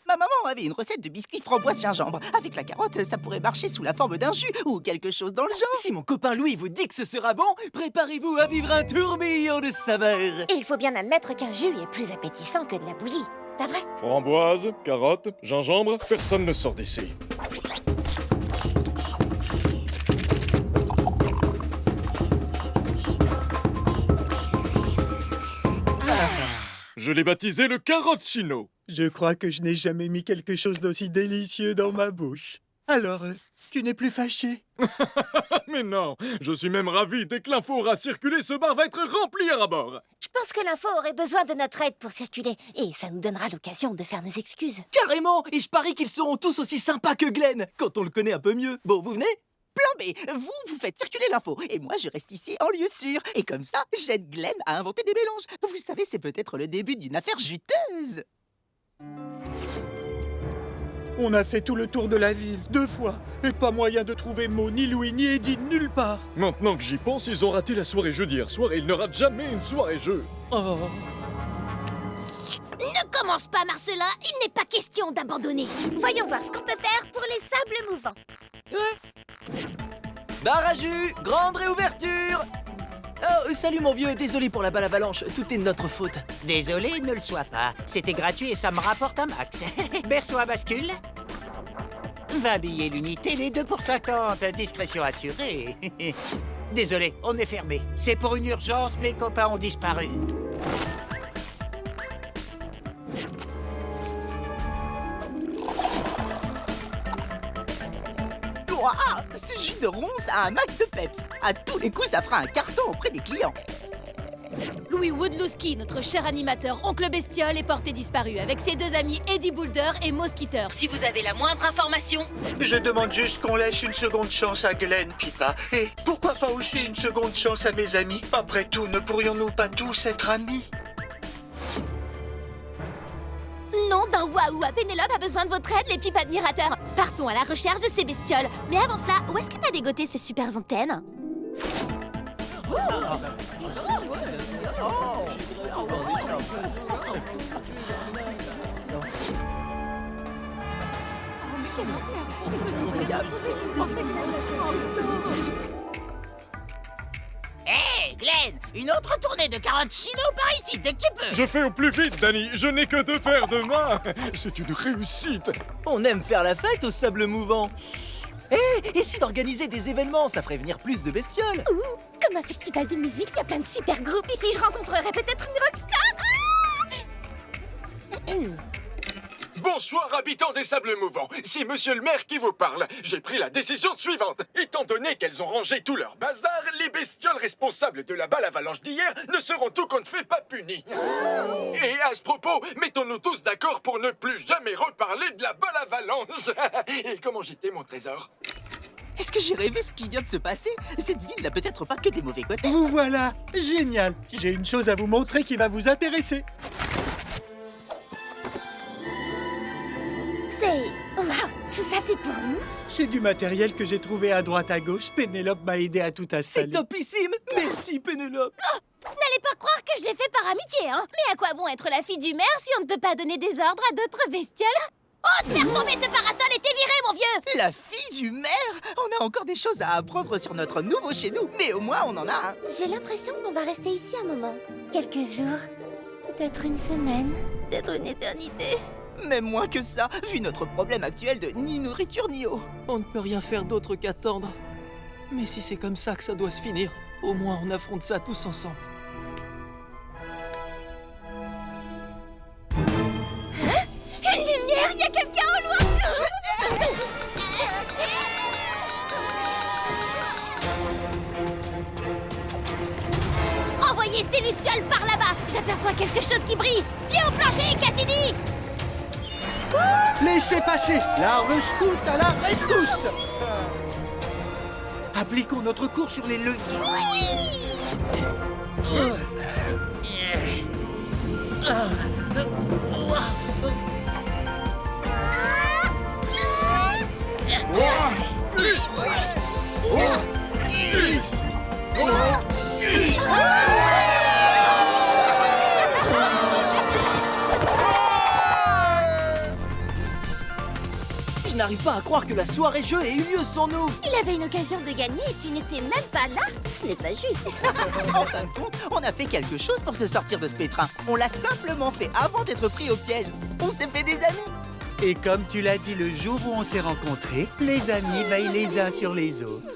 Ma maman avait une recette de biscuits framboise gingembre. Avec la carotte, ça pourrait marcher sous la forme d'un jus ou quelque chose dans le genre. Si mon copain Louis vous dit que ce sera bon, préparez-vous à vivre un tourbillon de saveurs. Et il faut bien admettre qu'un jus est plus appétissant que de la bouillie. Pas vrai? Framboise, carotte, gingembre, personne ne sort d'ici. Je l'ai baptisé le carotchino. Je crois que je n'ai jamais mis quelque chose d'aussi délicieux dans ma bouche. Alors, tu n'es plus fâché? Mais non, je suis même ravi. Dès que l'info aura circulé, ce bar va être rempli à ras-bord. Je pense que l'info aurait besoin de notre aide pour circuler. Et ça nous donnera l'occasion de faire nos excuses. Carrément. Et je parie qu'ils seront tous aussi sympas que Glenn, quand on le connaît un peu mieux. Bon, vous venez? Plan B, vous faites circuler l'info, et moi je reste ici en lieu sûr. Et comme ça, j'aide Glenn à inventer des mélanges. Vous savez, c'est peut-être le début d'une affaire juteuse. On a fait tout le tour de la ville, 2 fois, et pas moyen de trouver Mo, ni Louis, ni Eddie nulle part. Maintenant que j'y pense, ils ont raté la soirée jeu d'hier soir et ils ne ratent jamais une soirée jeu. Oh. Ne commence pas, Marcelin. Il n'est pas question d'abandonner. Voyons voir ce qu'on peut faire pour les sables mouvants. Bar à jus, grande réouverture. Oh, salut mon vieux, désolé pour la balle avalanche, tout est de notre faute. Désolé, ne le sois pas. C'était gratuit et ça me rapporte un max. Berceau à bascule. 20 billets l'unité, les 2 pour 50. Discrétion assurée. Désolé, on est fermé. C'est pour une urgence, mes copains ont disparu. Ouah, ce jus de ronce a un max de peps. À tous les coups, ça fera un carton auprès des clients. Louis Woodlowski, notre cher animateur oncle bestiole, est porté disparu avec ses 2 amis Eddie Boulder et Mosquiter. Si vous avez la moindre information... Je demande juste qu'on laisse une seconde chance à Glenn, Pippa. Et pourquoi pas aussi une seconde chance à mes amis? Après tout, ne pourrions-nous pas tous être amis? Non, d'un waouh, Pénélope a besoin de votre aide, les pipes admirateurs. Partons à la recherche de ces bestioles. Mais avant cela, où est-ce que t'as dégoté ces super antennes? Hé, Glenn, une autre tournée de 40 chinos par ici, dès que tu peux. Je fais au plus vite, Danny. Je n'ai que 2 paires de mains. C'est une réussite. On aime faire la fête au sable mouvant. Et si d'organiser des événements, ça ferait venir plus de bestioles. Comme un festival de musique, il y a plein de super groupes ici. Je rencontrerai peut-être une rockstar. Bonsoir, habitants des sables mouvants. C'est monsieur le maire qui vous parle. J'ai pris la décision suivante. Étant donné qu'elles ont rangé tout leur bazar, les bestioles responsables de la balle avalanche d'hier ne seront tout compte fait pas punies. Et à ce propos, mettons-nous tous d'accord pour ne plus jamais reparler de la balle avalanche. Et comment j'étais, mon trésor? Est-ce que j'ai rêvé ce qui vient de se passer? Cette ville n'a peut-être pas que des mauvais côtés. Vous voilà! Génial! J'ai une chose à vous montrer qui va vous intéresser. Waouh, tout ça c'est pour nous? C'est du matériel que j'ai trouvé à droite à gauche. Pénélope m'a aidé à tout installer. C'est topissime. Merci, Pénélope. N'allez pas croire que je l'ai fait par amitié, hein. Mais à quoi bon être la fille du maire si on ne peut pas donner des ordres à d'autres bestioles? Oh, se faire tomber ce parasol et t'es viré, mon vieux! La fille du maire? On a encore des choses à apprendre sur notre nouveau chez nous, mais au moins on en a un. J'ai l'impression qu'on va rester ici un moment. Quelques jours, peut-être une semaine, peut-être une éternité. Même moins que ça, vu notre problème actuel de ni nourriture ni eau. On ne peut rien faire d'autre qu'attendre. Mais si c'est comme ça que ça doit se finir, au moins on affronte ça tous ensemble. Hein? Une lumière, il y a quelqu'un au loin! Envoyez ces lucioles par là-bas! J'aperçois quelque chose qui brille! Pied au plancher, Cassidy! Laissez passer! L'arme scout à la rescousse! Appliquons notre cours sur les leviers. Je n'arrive pas à croire que la soirée jeu ait eu lieu sans nous. Il avait une occasion de gagner et tu n'étais même pas là. Ce n'est pas juste. En fin de compte, on a fait quelque chose pour se sortir de ce pétrin. On l'a simplement fait avant d'être pris au piège. On s'est fait des amis. Et comme tu l'as dit le jour où on s'est rencontrés, les amis veillent les uns sur les autres.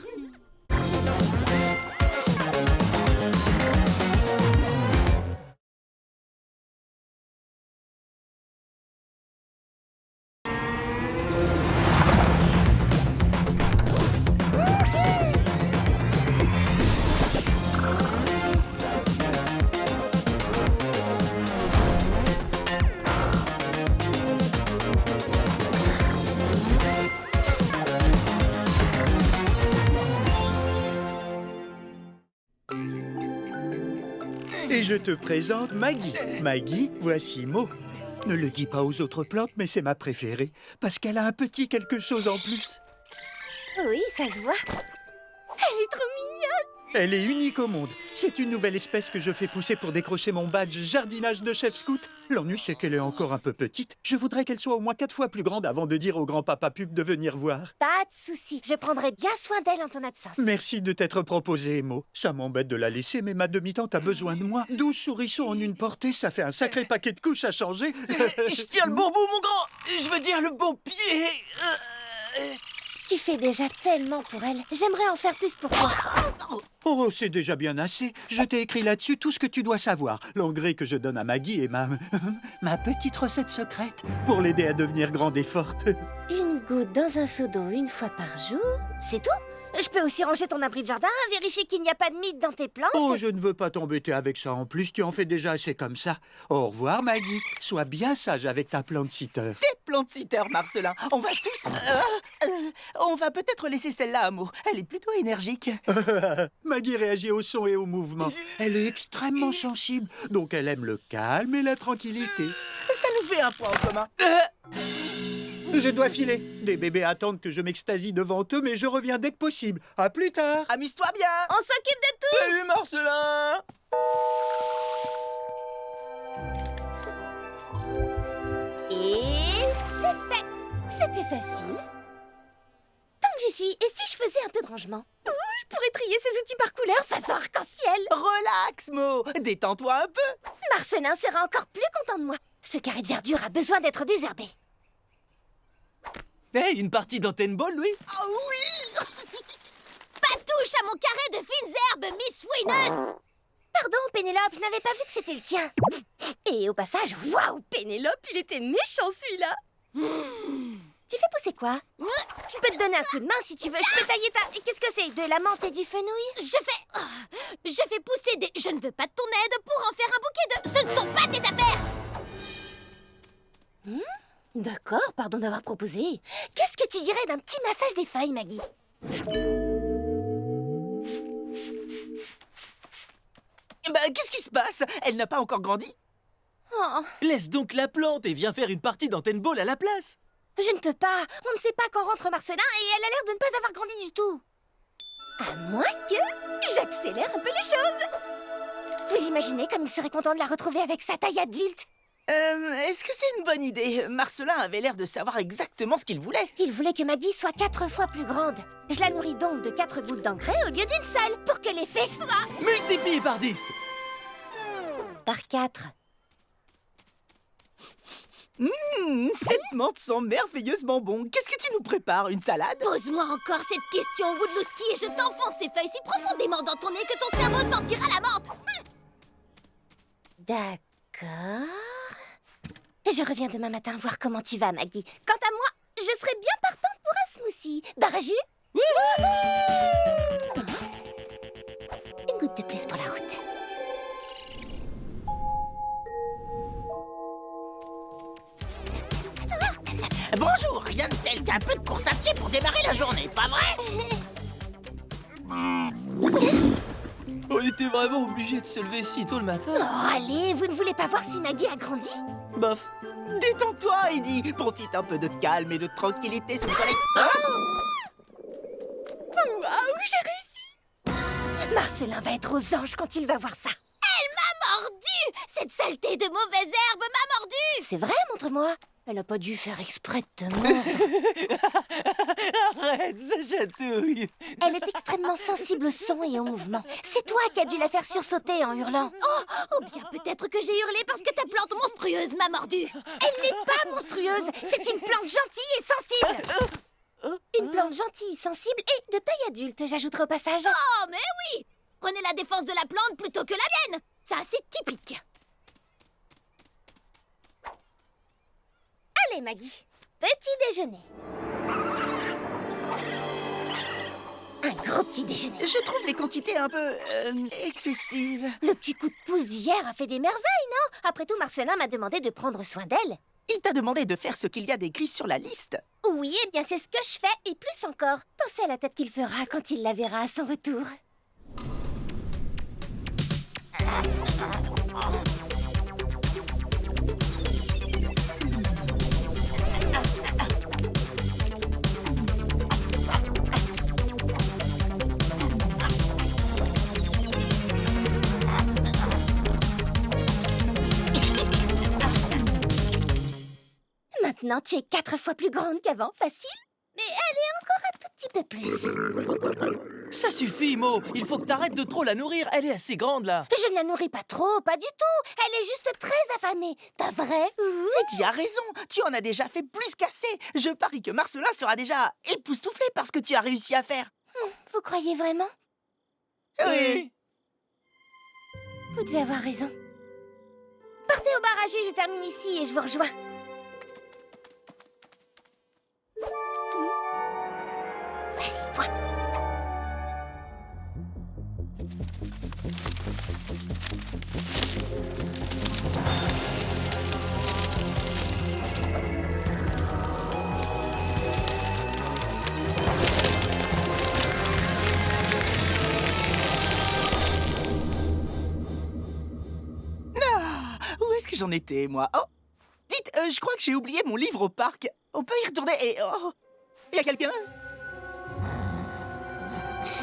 Et je te présente Maggie. Maggie, voici Mo. Ne le dis pas aux autres plantes, mais c'est ma préférée, parce qu'elle a un petit quelque chose en plus. Oui, ça se voit. Elle est trop mignonne. Elle est unique au monde. C'est une nouvelle espèce que je fais pousser pour décrocher mon badge jardinage de chef scout. L'ennui, c'est qu'elle est encore un peu petite. Je voudrais qu'elle soit au moins 4 fois plus grande avant de dire au grand-papa pub de venir voir. Pas de souci, je prendrai bien soin d'elle en ton absence. Merci de t'être proposé, Emo. Ça m'embête de la laisser, mais ma demi-tante a besoin de moi. 12 souriceaux en une portée, ça fait un sacré paquet de couches à changer. Je tiens le bon bout, mon grand. Je veux dire le bon pied. Tu fais déjà tellement pour elle. J'aimerais en faire plus pour toi. Oh, c'est déjà bien assez. Je t'ai écrit là-dessus tout ce que tu dois savoir. L'engrais que je donne à Maggie et ma petite recette secrète pour l'aider à devenir grande et forte. Une goutte dans un seau d'eau 1 fois par jour, c'est tout? Je peux aussi ranger ton abri de jardin, vérifier qu'il n'y a pas de mythes dans tes plantes. Oh, je ne veux pas t'embêter avec ça. En plus, tu en fais déjà assez comme ça. Au revoir, Maggie. Sois bien sage avec ta plante-citeur. Des plantes-citeurs, Marcelin. On va tous... on va peut-être laisser celle-là à Mo. Elle est plutôt énergique. Maggie réagit au son et au mouvement. Elle est extrêmement sensible, donc elle aime le calme et la tranquillité. Ça nous fait un point en commun. Je dois filer. Des bébés attendent que je m'extasie devant eux, mais je reviens dès que possible. À plus tard. Amuse-toi bien. On s'occupe de tout. Salut, Marcelin. Et c'est fait. C'était facile. Tant que j'y suis, et si je faisais un peu de rangement? Je pourrais trier ces outils par couleur façon arc-en-ciel. Relax, Mo. Détends-toi un peu. Marcelin sera encore plus content de moi. Ce carré de verdure a besoin d'être désherbé. Hey, une partie d'antenne ball, Louis? Ah oui. Pas touche à mon carré de fines herbes, Miss Fouineuse. Pardon, Pénélope, je n'avais pas vu que c'était le tien. Et au passage, waouh, Pénélope, il était méchant celui-là. Tu fais pousser quoi? Je peux te donner un coup de main si tu veux. Je peux tailler ta... Qu'est-ce que c'est? De la menthe et du fenouil? Je fais pousser des... Je ne veux pas de ton aide pour en faire un bouquet de... Ce ne sont pas tes affaires. D'accord, pardon d'avoir proposé. Qu'est-ce que tu dirais d'un petit massage des feuilles, Maggie? Bah, qu'est-ce qui se passe? Elle n'a pas encore grandi? Oh, Laisse donc la plante et viens faire une partie d'antenne ball à la place. je ne peux pas. On ne sait pas quand rentre Marcelin et elle a l'air de ne pas avoir grandi du tout. À moins que j'accélère un peu les choses. Vous imaginez comme il serait content de la retrouver avec sa taille adulte? Est-ce que c'est une bonne idée? Marcelin avait l'air de savoir exactement ce qu'il voulait. Il voulait que Maggie soit 4 fois plus grande. Je la nourris donc de 4 gouttes d'engrais au lieu d'une seule, pour que l'effet soit... Multiplie par 10. Par 4. Cette menthe sent merveilleusement bon. Qu'est-ce que tu nous prépares? Une salade? Pose-moi encore cette question, Woodlowski, et je t'enfonce ces feuilles si profondément dans ton nez que ton cerveau sentira la menthe. D'accord. Je reviens demain matin voir comment tu vas, Maggie. Quant à moi, je serais bien partante pour un smoothie. Baraju? Une goutte de plus pour la route. Bonjour, rien de tel qu'un peu de course à pied pour démarrer la journée, pas vrai? On était vraiment obligé de se lever si tôt le matin. Oh, allez, vous ne voulez pas voir si Maggie a grandi? Bof. Détends-toi, Eddie. Profite un peu de calme et de tranquillité sous le soleil. Waouh, j'ai réussi! Marcelin va être aux anges quand il va voir ça. Elle m'a mordu! Cette saleté de mauvaise herbe m'a mordu! C'est vrai, montre-moi. Elle a pas dû faire exprès de te mordre. Arrête, ça chatouille. Elle est extrêmement sensible au son et au mouvement. C'est toi qui as dû la faire sursauter en hurlant. Oh, ou bien peut-être que j'ai hurlé parce que ta plante monstrueuse m'a mordu! Elle n'est pas monstrueuse. C'est une plante gentille et sensible. Une plante gentille, sensible et de taille adulte, j'ajouterai au passage. Oh, mais oui! Prenez la défense de la plante plutôt que la mienne! C'est assez typique! Allez, Maggie, petit déjeuner. Un gros petit déjeuner. Je trouve les quantités un peu... excessives. Le petit coup de pouce d'hier a fait des merveilles, non? Après tout, Marcelin m'a demandé de prendre soin d'elle. Il t'a demandé de faire ce qu'il y a d'écrit sur la liste. Oui, eh bien c'est ce que je fais, et plus encore. Pensez à la tête qu'il fera quand il la verra à son retour. Maintenant, tu es 4 fois plus grande qu'avant, facile. Mais elle est encore un tout petit peu plus. Ça suffit, Mo. Il faut que t'arrêtes de trop la nourrir. Elle est assez grande, là. Je ne la nourris pas trop, pas du tout. Elle est juste très affamée. Pas vrai? Mais tu as raison, tu en as déjà fait plus qu'assez. Je parie que Marcelin sera déjà époustouflé par ce que tu as réussi à faire. Vous croyez vraiment? Oui. Vous devez avoir raison. Partez au bar à jus, je termine ici et je vous rejoins. Vas-y, vois. Où est-ce que j'en étais, moi? Oh, dites, je crois que j'ai oublié mon livre au parc. On peut y retourner et... Oh, y a quelqu'un?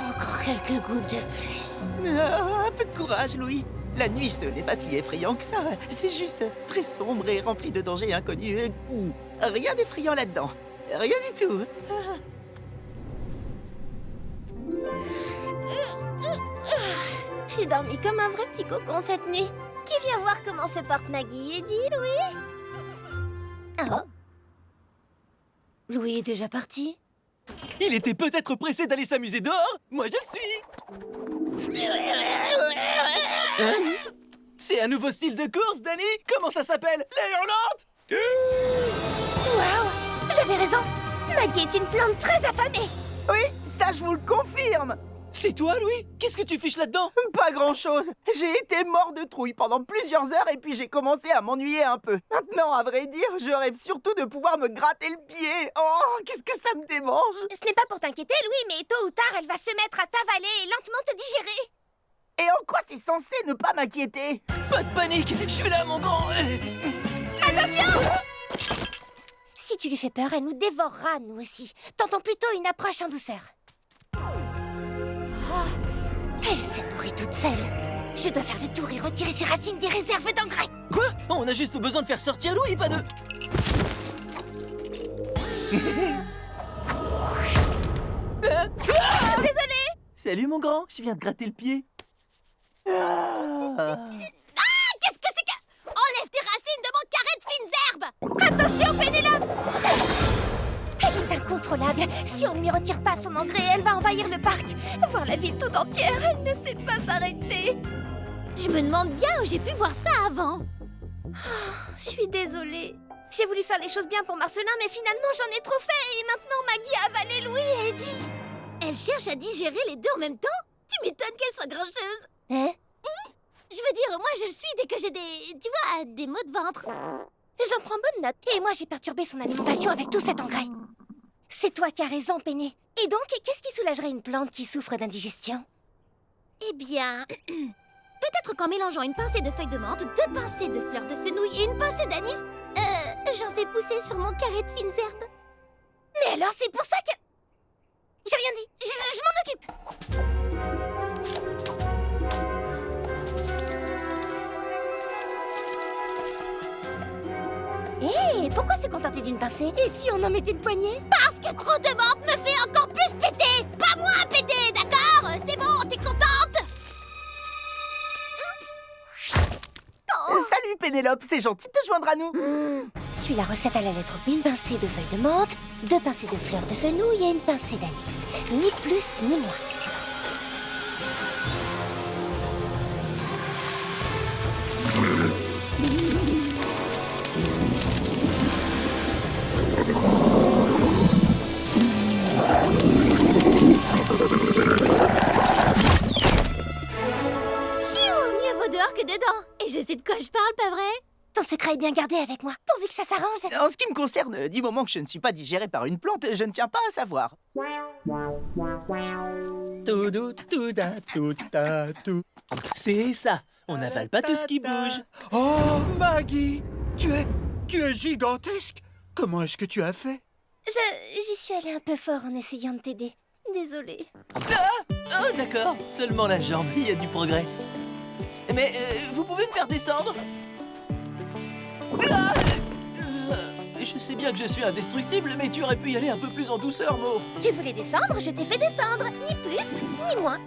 Encore quelques gouttes de pluie. Un peu de courage, Louis. La nuit, ce n'est pas si effrayant que ça. C'est juste très sombre et rempli de dangers inconnus. Rien d'effrayant là-dedans. Rien du tout. J'ai dormi comme un vrai petit cocon cette nuit. Qui vient voir comment se porte Maggie et Eddie, Louis? Oh. Louis est déjà parti? Il était peut-être pressé d'aller s'amuser dehors. Moi, je le suis. Hein? C'est un nouveau style de course, Danny? Comment ça s'appelle? La hurlante? Waouh! J'avais raison! Maggie est une plante très affamée! Oui, ça, je vous le confirme. C'est toi, Louis? Qu'est-ce que tu fiches là-dedans? Pas grand-chose. J'ai été mort de trouille pendant plusieurs heures et puis j'ai commencé à m'ennuyer un peu. Maintenant, à vrai dire, je rêve surtout de pouvoir me gratter le pied. Oh, qu'est-ce que ça me démange! Ce n'est pas pour t'inquiéter, Louis, mais tôt ou tard, elle va se mettre à t'avaler et lentement te digérer. Et en quoi c'est censé ne pas m'inquiéter? Pas de panique, je suis là, mon grand. Attention! Si tu lui fais peur, elle nous dévorera, nous aussi. Tentons plutôt une approche en douceur. Oh, elle se nourrit toute seule. Je dois faire le tour et retirer ses racines des réserves d'engrais. Quoi? On a juste besoin de faire sortir Louis, pas de... Désolée! Salut, mon grand, je viens de gratter le pied. Ah! Qu'est-ce que c'est que... Enlève tes racines de mon carré de fines herbes! Attention, Pénélope! Elle est incontrôlable. Si on ne lui retire pas son engrais, elle va envahir le parc. Voir la ville tout entière, elle ne sait pas s'arrêter. Je me demande bien où j'ai pu voir ça avant. Je suis désolée. J'ai voulu faire les choses bien pour Marcelin, mais finalement j'en ai trop fait. Et maintenant Maggie a avalé Louis et Eddie. Elle cherche à digérer les deux en même temps? Tu m'étonnes qu'elle soit grincheuse. Hein? Je veux dire, moi je le suis dès que j'ai des... Tu vois, des maux de ventre. J'en prends bonne note. Et moi j'ai perturbé son alimentation avec tout cet engrais. C'est toi qui as raison, Penny. Et donc, qu'est-ce qui soulagerait une plante qui souffre d'indigestion? Eh bien... Peut-être qu'en mélangeant une pincée de feuilles de menthe, 2 pincées de fleurs de fenouil et une pincée d'anis, j'en fais pousser sur mon carré de fines herbes. Mais alors, c'est pour ça que... J'ai rien dit. Je m'en occupe. Hé, pourquoi se contenter d'une pincée? Et si on en mettait une poignée? Parce que trop de menthe me fait encore plus péter. Pas moins péter, d'accord? C'est bon, t'es contente? Salut, Pénélope, c'est gentil de te joindre à nous. Suis la recette à la lettre. Une pincée de feuilles de menthe, 2 pincées de fleurs de fenouil et une pincée d'anis. Ni plus ni moins. Mieux vaut dehors que dedans. Et je sais de quoi je parle, pas vrai? Ton secret est bien gardé avec moi, pourvu que ça s'arrange. En ce qui me concerne, du moment que je ne suis pas digéré par une plante, je ne tiens pas à savoir. C'est ça. On n'avale pas tout ce qui bouge. Oh, Maggie, tu es gigantesque. Comment est-ce que tu as fait? J'y suis allée un peu fort en essayant de t'aider. Désolée. Oh, d'accord. Seulement la jambe, il y a du progrès. Mais vous pouvez me faire descendre? Je sais bien que je suis indestructible, mais tu aurais pu y aller un peu plus en douceur, Mo. Tu voulais descendre, je t'ai fait descendre. Ni plus, ni moins.